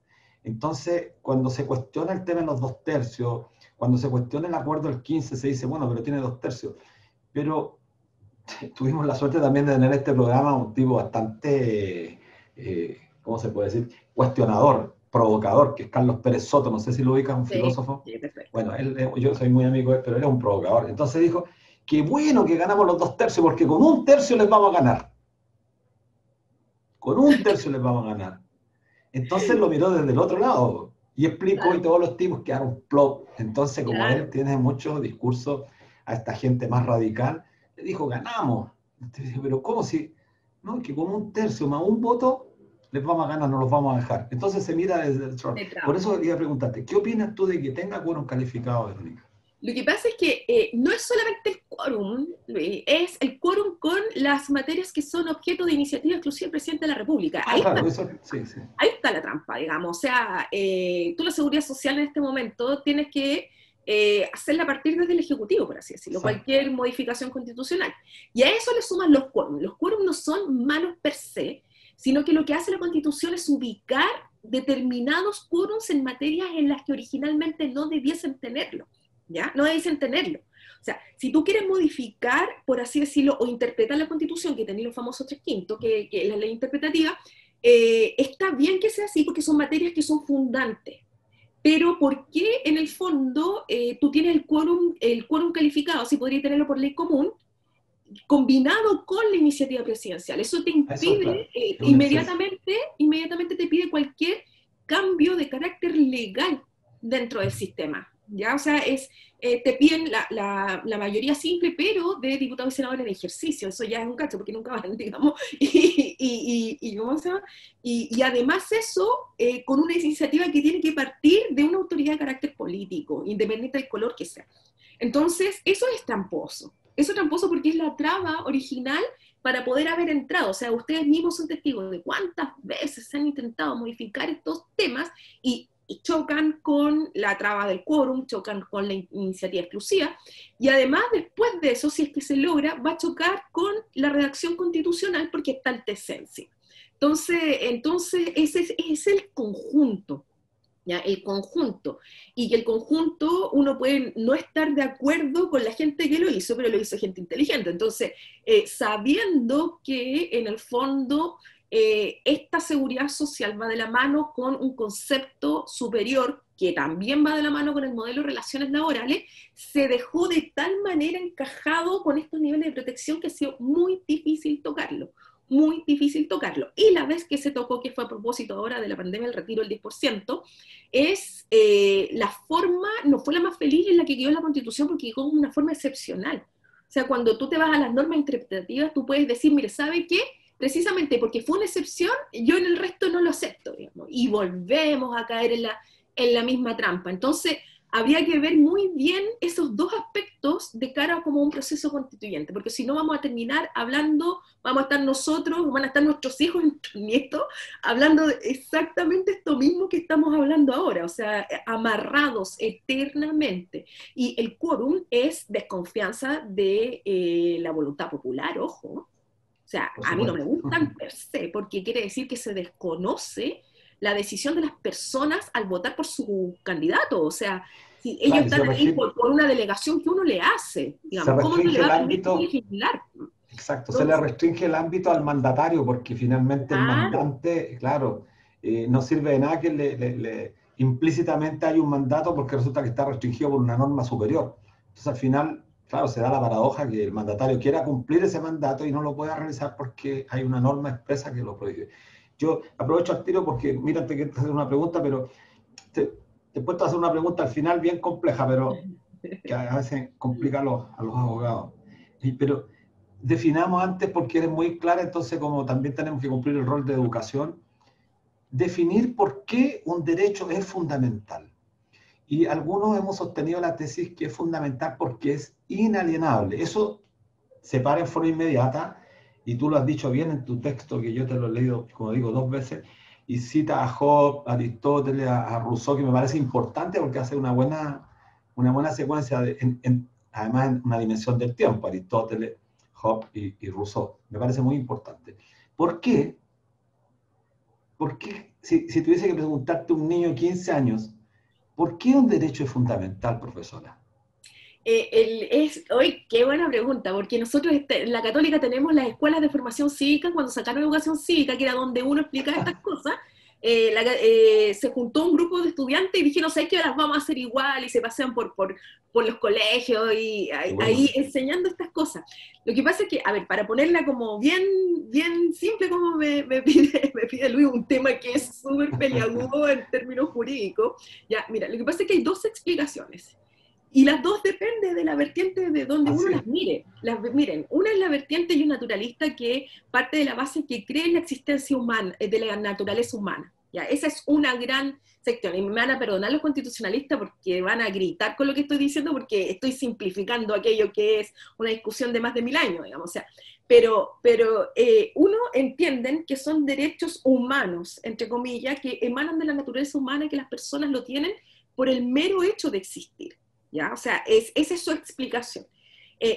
Entonces, cuando se cuestiona el tema de los 2 tercios, cuando se cuestiona el acuerdo del 15, se dice, bueno, pero tiene 2 tercios. Pero tuvimos la suerte también de tener este programa un tipo bastante, ¿cómo se puede decir? Cuestionador, provocador, que es Carlos Pérez Soto, no sé si lo ubica, un filósofo. Sí, perfecto. Bueno, yo soy muy amigo de él, pero él es un provocador. Entonces dijo, qué bueno que ganamos los 2 tercios, porque con 1 tercio les vamos a ganar. Con 1 tercio les vamos a ganar. Entonces lo miró desde el otro lado y explicó, claro. Y todos los tipos quedaron plop. Entonces, como claro. Él tiene mucho discurso a esta gente más radical, le dijo, ganamos. Entonces, pero ¿cómo si? No, que con 1 tercio más un voto les vamos a ganar, no los vamos a dejar. Entonces se mira desde el trono. Por eso quería preguntarte, ¿qué opinas tú de que tenga quórum calificado, Verónica? Lo que pasa es que no es solamente el quórum, Luis, es el quórum con las materias que son objeto de iniciativa exclusiva del presidente de la República. Ahí, claro, está, sí. Ahí está la trampa, digamos. O sea, tú la seguridad social en este momento tienes que hacerla a partir desde el Ejecutivo, por así decirlo, cualquier modificación constitucional. Y a eso le suman los quórums. Los quórums no son malos per se, sino que lo que hace la Constitución es ubicar determinados quórums en materias en las que originalmente no debiesen tenerlo. ¿Ya? No debiesen tenerlo. O sea, si tú quieres modificar, por así decirlo, o interpretar la Constitución, que tenía los famosos 3/5, que es la ley interpretativa, está bien que sea así porque son materias que son fundantes. Pero ¿por qué en el fondo tú tienes el quórum calificado, así podría tenerlo por ley común, combinado con la iniciativa presidencial? Eso te impide, inmediatamente te pide cualquier cambio de carácter legal dentro del sistema. ¿Ya? O sea, te piden la mayoría simple, pero de diputados y senadores en ejercicio. Eso ya es un cacho, porque nunca van, digamos. ¿Cómo se llama? Y además eso, con una iniciativa que tiene que partir de una autoridad de carácter político, independiente del color que sea. Entonces, eso es tramposo. Eso es tramposo porque es la traba original para poder haber entrado. O sea, ustedes mismos son testigos de cuántas veces se han intentado modificar estos temas y chocan con la traba del quórum, chocan con la iniciativa exclusiva, y además después de eso, si es que se logra, va a chocar con la redacción constitucional porque está el tesencio. Entonces ese es el conjunto, ¿ya? El conjunto, y que el conjunto uno puede no estar de acuerdo con la gente que lo hizo, pero lo hizo gente inteligente. Entonces, sabiendo que en el fondo esta seguridad social va de la mano con un concepto superior que también va de la mano con el modelo de relaciones laborales, se dejó de tal manera encajado con estos niveles de protección que ha sido muy difícil tocarlo. Y la vez que se tocó, que fue a propósito ahora de la pandemia, el retiro del 10%, es la forma, no fue la más feliz en la que quedó la Constitución, porque quedó como una forma excepcional. O sea, cuando tú te vas a las normas interpretativas, tú puedes decir, mire, ¿sabe qué? Precisamente porque fue una excepción, yo en el resto no lo acepto, digamos, y volvemos a caer en la misma trampa. Entonces, habría que ver muy bien esos dos aspectos de cara a como un proceso constituyente, porque si no vamos a terminar hablando, vamos a estar nosotros, van a estar nuestros hijos y nuestros nietos, hablando de exactamente esto mismo que estamos hablando ahora, o sea, amarrados eternamente. Y el quórum es desconfianza de la voluntad popular, ojo. O sea, a mí no me gustan per se, porque quiere decir que se desconoce la decisión de las personas al votar por su candidato. O sea, si ellos están ahí por una delegación que uno le hace, digamos, ¿cómo no le va a permitir legislar? Exacto, entonces, se le restringe el ámbito al mandatario, porque finalmente el mandante, claro, no sirve de nada que implícitamente hay un mandato, porque resulta que está restringido por una norma superior. Entonces, al final, claro, se da la paradoja que el mandatario quiera cumplir ese mandato y no lo pueda realizar porque hay una norma expresa que lo prohíbe. Yo aprovecho al tiro porque, mira, te quiero hacer una pregunta, pero te he puesto a hacer una pregunta al final bien compleja, pero que a veces complica a los abogados. Pero definamos antes, porque eres muy clara, entonces como también tenemos que cumplir el rol de educación, definir por qué un derecho es fundamental. Y algunos hemos sostenido la tesis que es fundamental porque es inalienable. Eso se para en forma inmediata, y tú lo has dicho bien en tu texto, que yo te lo he leído, como digo, 2 veces, y cita a Hobbes, a Aristóteles, a Rousseau, que me parece importante porque hace una buena secuencia, además en una dimensión del tiempo, Aristóteles, Hobbes y Rousseau. Me parece muy importante. ¿Por qué? Porque si tuviese que preguntarte a un niño de 15 años, ¿por qué un derecho es fundamental, profesora? Hoy, qué buena pregunta, porque nosotros en la Católica tenemos las escuelas de formación cívica. Cuando sacaron educación cívica, que era donde uno explicaba estas cosas, se juntó un grupo de estudiantes y dijeron, ¿sabes qué? Las vamos a hacer igual, y se pasean por los colegios y ahí enseñando estas cosas. Lo que pasa es que, a ver, para ponerla como bien simple, como me pide Luis, un tema que es súper peliagudo en términos jurídicos, ya, mira, lo que pasa es que hay 2 explicaciones. Y las 2 dependen de la vertiente de donde uno las mire. Miren, una es la vertiente y un naturalista que parte de la base que cree en la existencia humana, de la naturaleza humana. ¿Ya? Esa es una gran sección. Y me van a perdonar los constitucionalistas porque van a gritar con lo que estoy diciendo, porque estoy simplificando aquello que es una discusión de más de 1000 años, digamos. O sea, pero uno entienden que son derechos humanos, entre comillas, que emanan de la naturaleza humana y que las personas lo tienen por el mero hecho de existir. ¿Ya? O sea, esa es su explicación.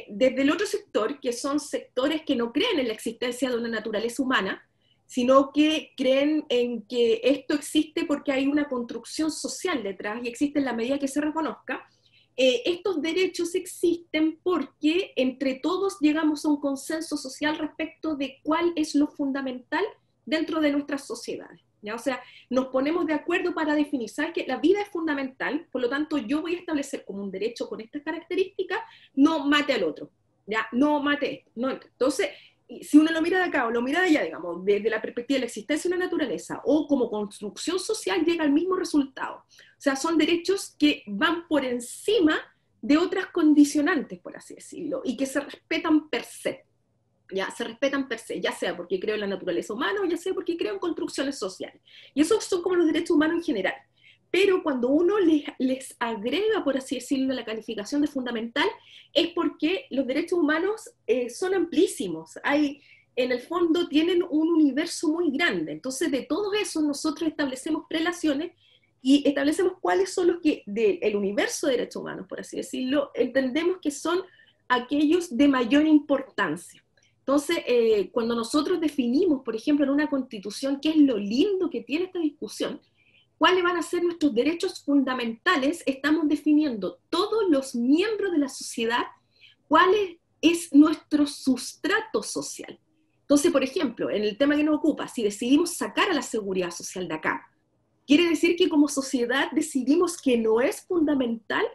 Desde el otro sector, que son sectores que no creen en la existencia de una naturaleza humana, sino que creen en que esto existe porque hay una construcción social detrás y existe en la medida que se reconozca, estos derechos existen porque entre todos llegamos a un consenso social respecto de cuál es lo fundamental dentro de nuestras sociedades. ¿Ya? O sea, nos ponemos de acuerdo para definir, ¿sabes qué? La vida es fundamental, por lo tanto yo voy a establecer como un derecho con estas características, no mate al otro, ¿ya? No mate esto. No. Entonces, si uno lo mira de acá o lo mira de allá, digamos, desde la perspectiva de la existencia de una naturaleza o como construcción social, llega al mismo resultado. O sea, son derechos que van por encima de otras condicionantes, por así decirlo, y que se respetan per se. Ya se respetan per se, ya sea porque creo en la naturaleza humana o ya sea porque creo en construcciones sociales. Y esos son como los derechos humanos en general. Pero cuando uno les agrega, por así decirlo, la calificación de fundamental, es porque los derechos humanos son amplísimos. En el fondo tienen un universo muy grande. Entonces, de todos esos nosotros establecemos prelaciones y establecemos cuáles son los que, del universo de derechos humanos, por así decirlo, entendemos que son aquellos de mayor importancia. Entonces, cuando nosotros definimos, por ejemplo, en una constitución, qué es lo lindo que tiene esta discusión, cuáles van a ser nuestros derechos fundamentales, estamos definiendo todos los miembros de la sociedad, cuál es nuestro sustrato social. Entonces, por ejemplo, en el tema que nos ocupa, si decidimos sacar a la seguridad social de acá, quiere decir que como sociedad decidimos que no es fundamental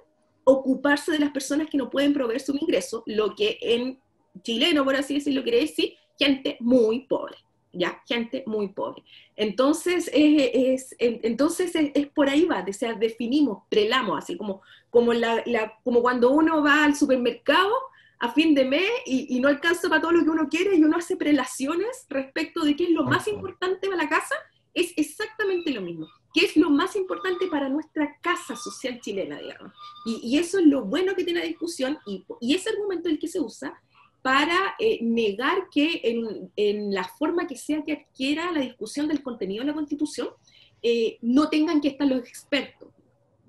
ocuparse de las personas que no pueden proveerse un ingreso, lo que en chileno, por así decirlo, quiere decir gente muy pobre, ¿ya? Gente muy pobre. Entonces, es por ahí va, o sea, definimos, prelamos, así como cuando uno va al supermercado a fin de mes y no alcanza para todo lo que uno quiere y uno hace prelaciones respecto de qué es lo más importante para la casa, es exactamente lo mismo. ¿Qué es lo más importante para nuestra casa social chilena, digamos? Y eso es lo bueno que tiene la discusión y ese argumento es el que se usa para negar que en la forma que sea que adquiera la discusión del contenido de la Constitución, no tengan que estar los expertos,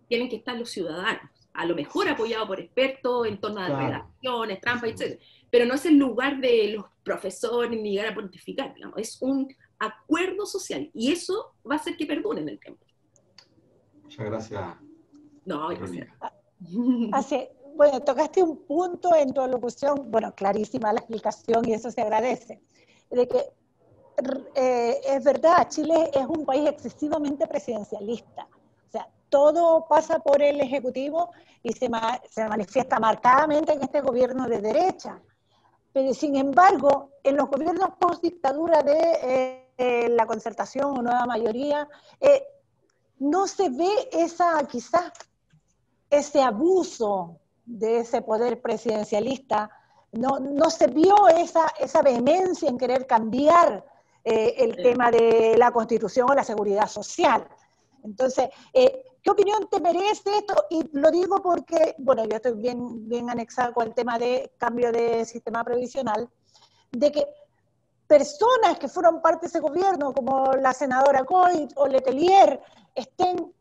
tienen que estar los ciudadanos, a lo mejor apoyados por expertos en torno a redacciones, trampas, etc. Pero no es el lugar de los profesores ni llegar a pontificar, digamos. Es un acuerdo social y eso va a hacer que perdure en el tiempo. Muchas gracias. No, gracias. Bueno, tocaste un punto en tu alocución, bueno, clarísima la explicación y eso se agradece, de que es verdad, Chile es un país excesivamente presidencialista. O sea, todo pasa por el Ejecutivo y se manifiesta marcadamente en este gobierno de derecha. Pero sin embargo, en los gobiernos post-dictadura de la concertación o nueva mayoría, no se ve quizás ese abuso de ese poder presidencialista, no se vio esa vehemencia en querer cambiar el tema de la Constitución o la seguridad social. Entonces, ¿qué opinión te merece esto? Y lo digo porque, bueno, yo estoy bien anexada con el tema de cambio de sistema previsional, de que personas que fueron parte de ese gobierno, como la senadora Coit o Letelier, estén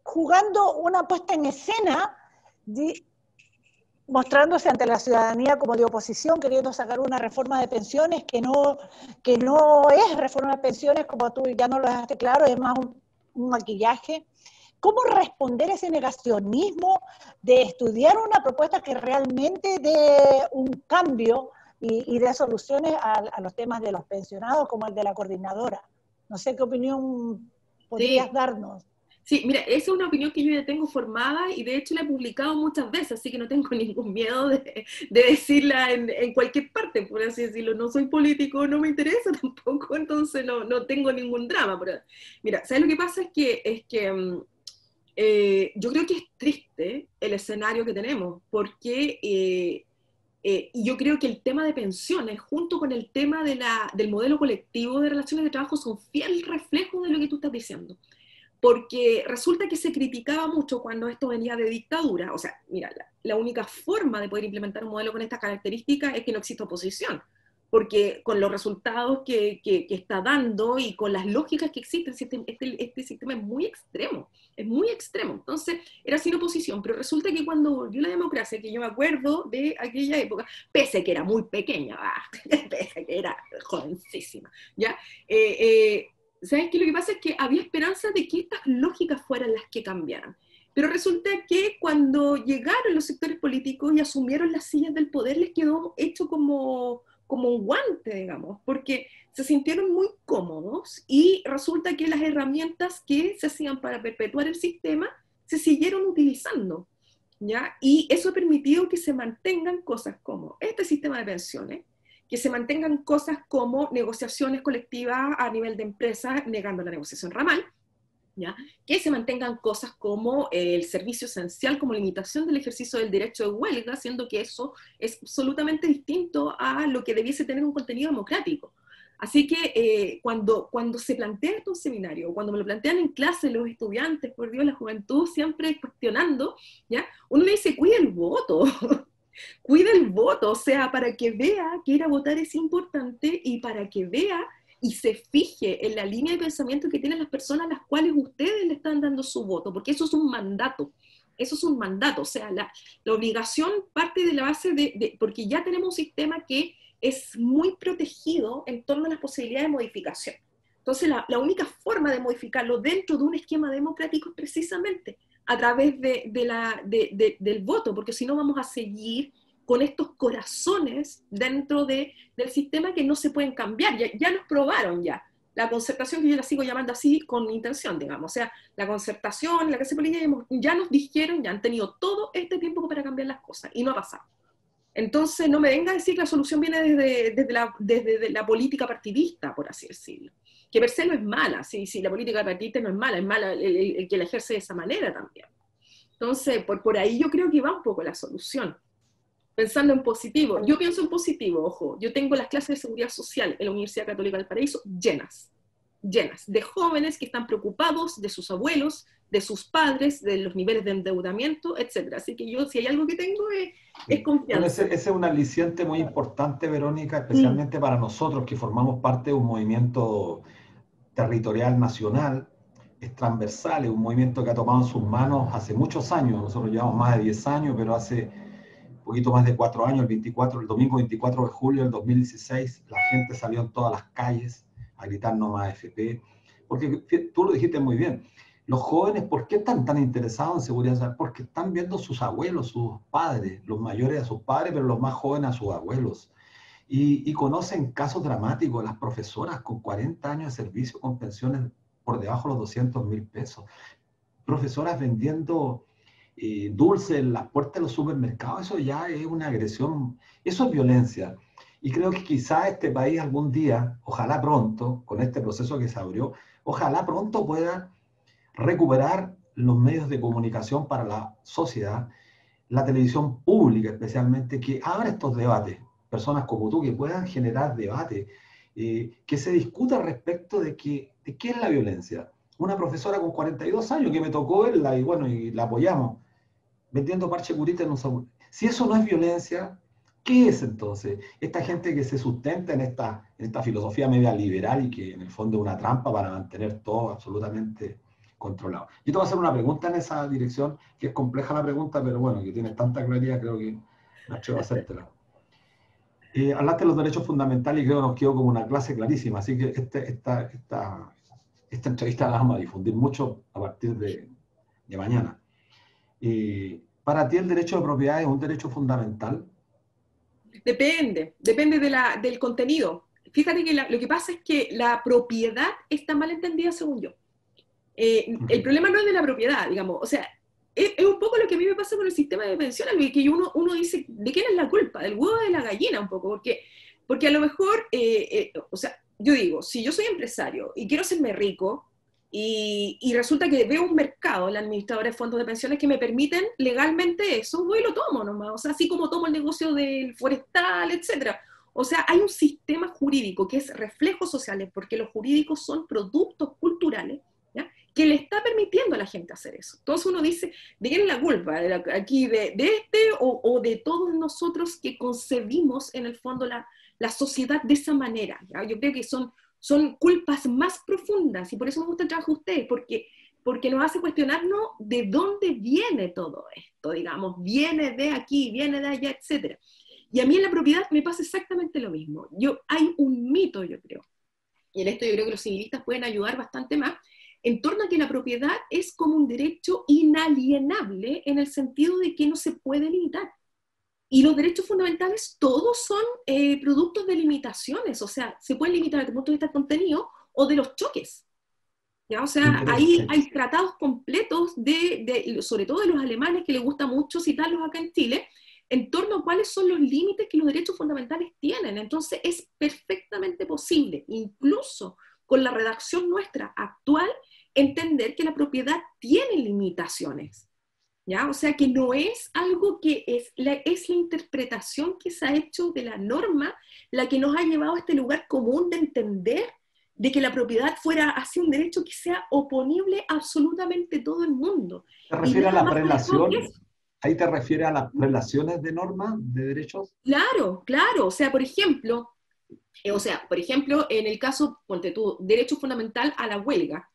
jugando una puesta en escena, mostrándose ante la ciudadanía como de oposición, queriendo sacar una reforma de pensiones que no es reforma de pensiones, como tú ya no lo dejaste claro, es más un maquillaje. ¿Cómo responder a ese negacionismo de estudiar una propuesta que realmente dé un cambio y dé soluciones a los temas de los pensionados, como el de la coordinadora? No sé qué opinión podrías darnos. Sí, mira, esa es una opinión que yo ya tengo formada y de hecho la he publicado muchas veces, así que no tengo ningún miedo de decirla en cualquier parte, por así decirlo. No soy político, no me interesa tampoco, entonces no tengo ningún drama. Pero, mira, ¿sabes lo que pasa? Es que yo creo que es triste el escenario que tenemos, porque yo creo que el tema de pensiones, junto con el tema del modelo colectivo de relaciones de trabajo, son fiel reflejo de lo que tú estás diciendo. Porque resulta que se criticaba mucho cuando esto venía de dictadura. O sea, mira, la única forma de poder implementar un modelo con estas características es que no exista oposición, porque con los resultados que está dando y con las lógicas que existen, este sistema es muy extremo, entonces era sin oposición, pero resulta que cuando volvió la democracia, que yo me acuerdo de aquella época, pese que era muy pequeña, pese que era jovencísima, ¿ya? ¿Sabes qué? Lo que pasa es que había esperanza de que estas lógicas fueran las que cambiaran. Pero resulta que cuando llegaron los sectores políticos y asumieron las sillas del poder, les quedó hecho como un guante, digamos, porque se sintieron muy cómodos y resulta que las herramientas que se hacían para perpetuar el sistema se siguieron utilizando, ¿ya? Y eso ha permitido que se mantengan cosas como este sistema de pensiones, que se mantengan cosas como negociaciones colectivas a nivel de empresas, negando la negociación ramal, ¿ya? Que se mantengan cosas como el servicio esencial, como limitación del ejercicio del derecho de huelga, siendo que eso es absolutamente distinto a lo que debiese tener un contenido democrático. Así que cuando se plantea esto en seminario, cuando me lo plantean en clase los estudiantes, por Dios, la juventud siempre cuestionando, ¿ya? Uno le dice, cuida el voto, cuida el voto, o sea, para que vea que ir a votar es importante y para que vea y se fije en la línea de pensamiento que tienen las personas a las cuales ustedes le están dando su voto, porque eso es un mandato, o sea, la obligación parte de la base porque ya tenemos un sistema que es muy protegido en torno a las posibilidades de modificación. Entonces, la única forma de modificarlo dentro de un esquema democrático es precisamente a través del voto, porque si no vamos a seguir con estos corazones dentro del sistema que no se pueden cambiar. Ya nos probaron ya. La concertación, que yo la sigo llamando así con intención, digamos. O sea, la concertación, la clase política, ya nos dijeron, ya han tenido todo este tiempo para cambiar las cosas, y no ha pasado. Entonces, no me venga a decir que la solución viene desde la política partidista, por así decirlo. Que per se no es mala, sí, la política partidista no es mala el que la ejerce de esa manera también. Entonces, por ahí yo creo que va un poco la solución. Pensando en positivo, yo pienso en positivo, ojo, yo tengo las clases de seguridad social en la Universidad Católica del Paraíso llenas de jóvenes que están preocupados de sus abuelos, de sus padres, de los niveles de endeudamiento, etc. Así que yo, si hay algo que tengo, es confianza. Bueno, ese es un aliciente muy importante, Verónica, especialmente para nosotros que formamos parte de un movimiento territorial nacional, es transversal, es un movimiento que ha tomado en sus manos hace muchos años. Nosotros llevamos más de 10 años, pero hace poquito más de 4 años, el domingo 24 de julio del 2016, la gente salió en todas las calles a gritar no más AFP, porque tú lo dijiste muy bien, los jóvenes, ¿por qué están tan interesados en seguridad social? Porque están viendo sus abuelos, sus padres, los mayores a sus padres, pero los más jóvenes a sus abuelos, y conocen casos dramáticos, las profesoras con 40 años de servicio con pensiones por debajo de los 200.000 pesos, profesoras vendiendo dulces en las puertas de los supermercados, eso ya es una agresión, eso es violencia. Y creo que quizá este país algún día, ojalá pronto, con este proceso que se abrió, ojalá pronto pueda recuperar los medios de comunicación para la sociedad, la televisión pública especialmente, que abra estos debates, personas como tú que puedan generar debate, que se discuta respecto de qué es la violencia. Una profesora con 42 años que me tocó verla y bueno, y la apoyamos, vendiendo parche curita en un sabor. Si eso no es violencia, ¿qué es entonces? Esta gente que se sustenta en esta filosofía media liberal y que en el fondo es una trampa para mantener todo absolutamente controlado. Yo te voy a hacer una pregunta en esa dirección, que es compleja la pregunta, pero bueno, que tiene tanta claridad, creo que me atrevo a hacértela. Hablaste de los derechos fundamentales y creo que nos quedó como una clase clarísima, así que esta entrevista la vamos a difundir mucho a partir de mañana. ¿Para ti el derecho de propiedad es un derecho fundamental? Depende del contenido. Fíjate que lo que pasa es que la propiedad está mal entendida según yo. El problema no es de la propiedad, digamos, o sea, es un poco lo que a mí me pasa con el sistema de pensiones, que uno dice, ¿de quién es la culpa? ¿Del huevo o de la gallina un poco? Porque a lo mejor, o sea, yo digo, si yo soy empresario y quiero hacerme rico, y resulta que veo un mercado en la administradora de fondos de pensiones que me permiten legalmente eso, voy y lo tomo nomás, o sea, así como tomo el negocio del forestal, etcétera. O sea, hay un sistema jurídico que es reflejos sociales, porque los jurídicos son productos culturales, ¿ya?, que le está permitiendo a la gente hacer eso. Entonces uno dice, ¿de quién es la culpa? ¿Aquí de este o de todos nosotros que concebimos en el fondo la sociedad de esa manera? ¿Ya? Yo creo que son culpas más profundas, y por eso me gusta el trabajo de ustedes, porque nos hace cuestionarnos de dónde viene todo esto, digamos, viene de aquí, viene de allá, etc. Y a mí en la propiedad me pasa exactamente lo mismo. Hay un mito, yo creo, y en esto yo creo que los civilistas pueden ayudar bastante más, en torno a que la propiedad es como un derecho inalienable en el sentido de que no se puede limitar. Y los derechos fundamentales todos son productos de limitaciones, o sea, se pueden limitar desde el punto de vista del contenido o de los choques. ¿Ya? O sea, ahí hay tratados completos, sobre todo de los alemanes, que les gusta mucho citarlos acá en Chile, en torno a cuáles son los límites que los derechos fundamentales tienen. Entonces es perfectamente posible, incluso con la redacción nuestra actual, entender que la propiedad tiene limitaciones. ¿Ya? O sea que no es algo que es la interpretación que se ha hecho de la norma la que nos ha llevado a este lugar común de entender de que la propiedad fuera así un derecho que sea oponible a absolutamente todo el mundo. ¿Te refieres a las relaciones? ¿Ahí te refieres a las relaciones de normas de derechos? Claro, claro. O sea, por ejemplo, en el caso, ponte tú, derecho fundamental a la huelga,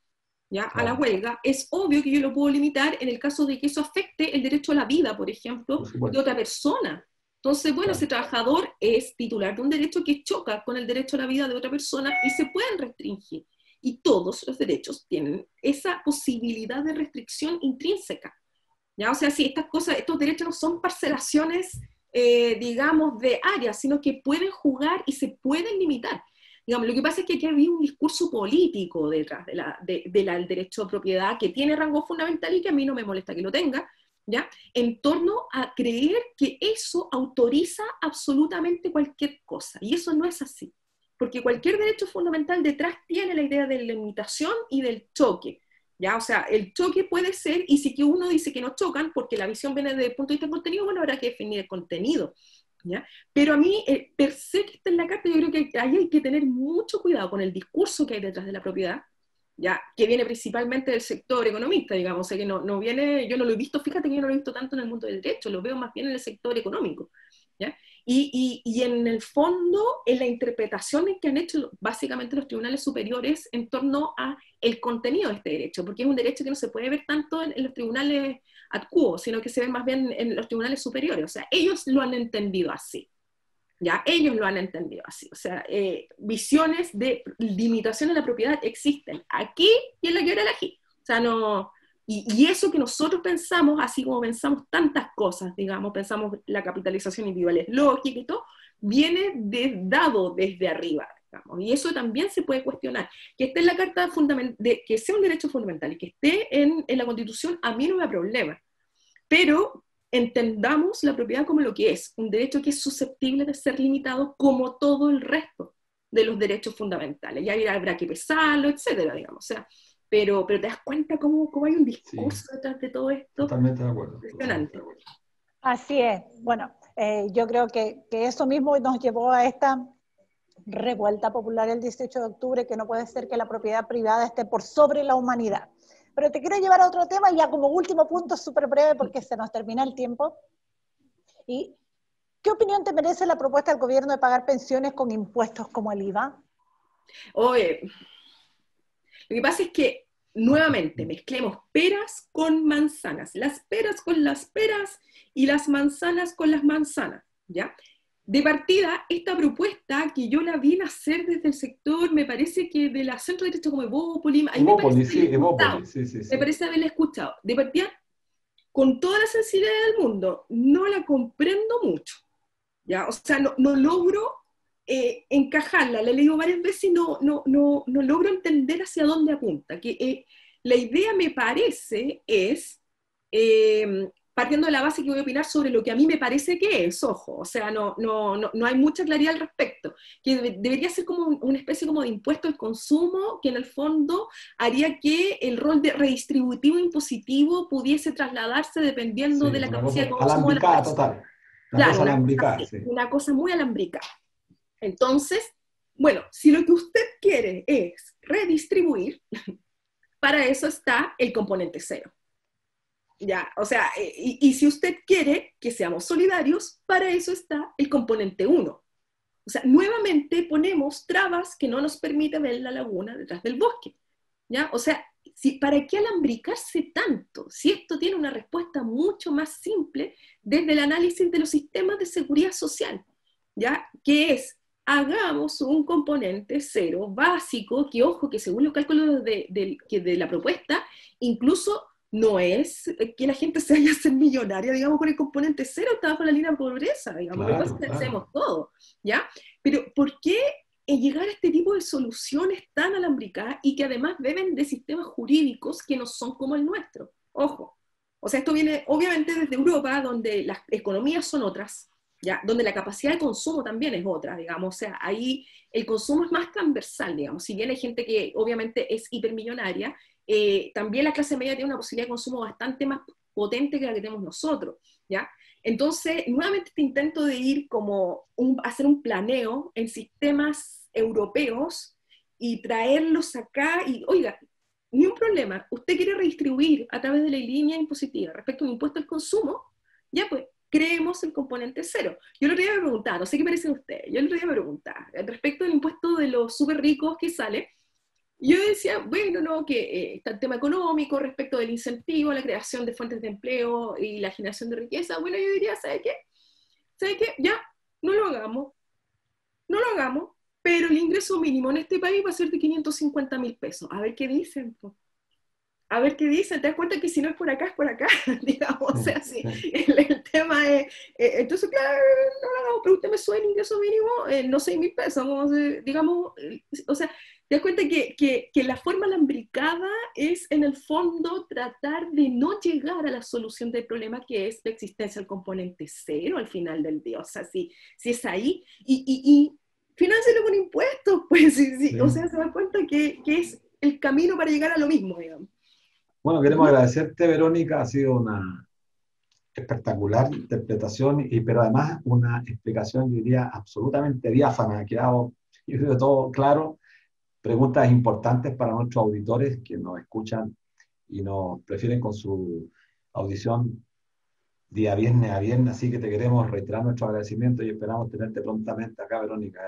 ¿ya? A la huelga, es obvio que yo lo puedo limitar en el caso de que eso afecte el derecho a la vida, por ejemplo, de otra persona. Entonces, bueno, ese trabajador es titular de un derecho que choca con el derecho a la vida de otra persona y se pueden restringir. Y todos los derechos tienen esa posibilidad de restricción intrínseca, ¿ya? O sea, si estos derechos no son parcelaciones, digamos, de áreas, sino que pueden jugar y se pueden limitar. Digamos, lo que pasa es que aquí había un discurso político detrás del derecho de propiedad que tiene rango fundamental y que a mí no me molesta que lo tenga, ¿ya? En torno a creer que eso autoriza absolutamente cualquier cosa. Y eso no es así. Porque cualquier derecho fundamental detrás tiene la idea de la limitación y del choque, ¿ya? O sea, el choque puede ser, y si que uno dice que no chocan, porque la visión viene desde el punto de vista del contenido, bueno, habrá que definir el contenido, ¿ya? Pero a mí, per se que está en la carta, yo creo que ahí hay que tener mucho cuidado con el discurso que hay detrás de la propiedad, ¿ya? Que viene principalmente del sector economista, digamos, o sea, que no viene, yo no lo he visto, fíjate que yo no lo he visto tanto en el mundo del derecho, lo veo más bien en el sector económico, ¿ya? Y en el fondo, en la interpretación que han hecho básicamente los tribunales superiores en torno a el contenido de este derecho, porque es un derecho que no se puede ver tanto en los tribunales ad quo, sino que se ve más bien en los tribunales superiores. O sea, ellos lo han entendido así. ¿Ya? Ellos lo han entendido así. O sea, visiones de limitación de la propiedad existen aquí y en la quiebra de la JIP. O sea, no... Y eso que nosotros pensamos, así como pensamos tantas cosas, digamos, pensamos la capitalización individual es lógica y todo, viene dado desde arriba. digamos, y eso también se puede cuestionar. Que esté en la Carta Fundamental, que sea un derecho fundamental y que esté en la Constitución, a mí no me da problema. Pero entendamos la propiedad como lo que es, un derecho que es susceptible de ser limitado como todo el resto de los derechos fundamentales. Ya habrá que pesarlo, etcétera, digamos. O sea, pero te das cuenta cómo hay un discurso detrás de todo esto. Totalmente de acuerdo. Impresionante. Así es. Bueno, yo creo que eso mismo nos llevó a esta revuelta popular el 18 de octubre, que no puede ser que la propiedad privada esté por sobre la humanidad. Pero te quiero llevar a otro tema, ya como último punto, súper breve, porque se nos termina el tiempo. ¿Y qué opinión te merece la propuesta del gobierno de pagar pensiones con impuestos como el IVA? Oye, lo que pasa es que, nuevamente, mezclemos peras con manzanas, las peras con las peras y las manzanas con las manzanas, ¿ya? De partida, esta propuesta que yo la vi nacer desde el sector, me parece que de la centro derecha como Evópolis, me parece haberla escuchado. De partida, con toda la sensibilidad del mundo, no la comprendo mucho, ¿ya? O sea, no logro encajarla, la he leído varias veces y no logro entender hacia dónde apunta. Que la idea, me parece, es, partiendo de la base que voy a opinar sobre lo que a mí me parece que es, ojo, o sea, no hay mucha claridad al respecto, que debería ser como una especie como de impuesto al consumo, que en el fondo haría que el rol de redistributivo e impositivo pudiese trasladarse dependiendo de la capacidad de consumo de las personas. Total. Claro, una cosa muy alambicada. Entonces, bueno, si lo que usted quiere es redistribuir, para eso está el componente cero. Ya, o sea, y si usted quiere que seamos solidarios, para eso está el componente 1. O sea, nuevamente ponemos trabas que no nos permiten ver la laguna detrás del bosque. ¿Ya? O sea, ¿para qué alambricarse tanto? Si esto tiene una respuesta mucho más simple desde el análisis de los sistemas de seguridad social, ¿ya? Que es, hagamos un componente cero básico, que ojo, que según los cálculos de la propuesta, incluso no es que la gente se vaya a ser millonaria, digamos, con el componente cero, está bajo la línea de pobreza, digamos, claro, que hacemos todo, ¿ya? Pero ¿por qué llegar a este tipo de soluciones tan alambricadas y que además beben de sistemas jurídicos que no son como el nuestro? Ojo, o sea, esto viene obviamente desde Europa, donde las economías son otras, ¿ya? Donde la capacidad de consumo también es otra, digamos, o sea, ahí el consumo es más transversal, digamos, si bien hay gente que obviamente es hipermillonaria, también la clase media tiene una posibilidad de consumo bastante más potente que la que tenemos nosotros, ¿ya? Entonces, nuevamente este intento de ir como hacer un planeo en sistemas europeos y traerlos acá y, oiga, ni un problema, usted quiere redistribuir a través de la línea impositiva respecto a un impuesto al consumo, ya pues, creemos el componente cero. Yo el otro día me preguntaba, no sé qué parecen ustedes, yo el otro día me preguntaba, respecto al impuesto de los súper ricos que sale, yo decía, bueno, no, que está el tema económico respecto del incentivo, la creación de fuentes de empleo y la generación de riqueza. Bueno, yo diría, ¿sabe qué? ¿Sabe qué? Ya, no lo hagamos, pero el ingreso mínimo en este país va a ser de 550.000 pesos. A ver qué dicen, po. A ver qué dicen, te das cuenta que si no es por acá, digamos, o sea, sí, el tema es, entonces, claro, no, pero usted me sube el ingreso mínimo, no 6.000 pesos, como digamos, o sea, te das cuenta que la forma alambricada es, en el fondo, tratar de no llegar a la solución del problema, que es la existencia del componente cero al final del día, o sea, si es ahí, y financiarlo con impuestos, pues, sí. O sea, se da cuenta que es el camino para llegar a lo mismo, digamos. Bueno, queremos agradecerte, Verónica, ha sido una espectacular interpretación, pero además una explicación, yo diría, absolutamente diáfana, ha quedado, yo creo, todo claro, preguntas importantes para nuestros auditores que nos escuchan y nos prefieren con su audición día viernes a viernes, así que te queremos reiterar nuestro agradecimiento y esperamos tenerte prontamente acá, Verónica,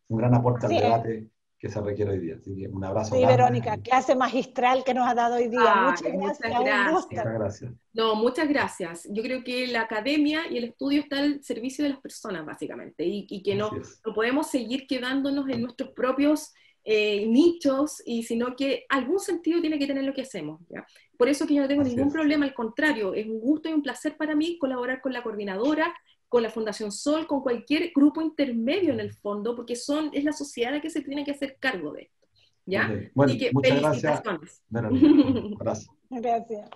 un gran aporte al debate que se requiere hoy día. Así que un abrazo. Sí, Verónica, clase magistral que nos ha dado hoy día. Muchas gracias. Muchas gracias. No, muchas gracias. Yo creo que la academia y el estudio está al servicio de las personas, básicamente, y que no podemos seguir quedándonos en nuestros propios nichos, y sino que algún sentido tiene que tener lo que hacemos, ¿ya? Por eso que yo no tengo ningún problema, al contrario, es un gusto y un placer para mí colaborar con la coordinadora, con la Fundación Sol, con cualquier grupo intermedio en el fondo, porque es la sociedad la que se tiene que hacer cargo de esto. ¿Ya? Okay. Bueno, Así que muchas gracias, felicitaciones. Verónica. Gracias. Gracias.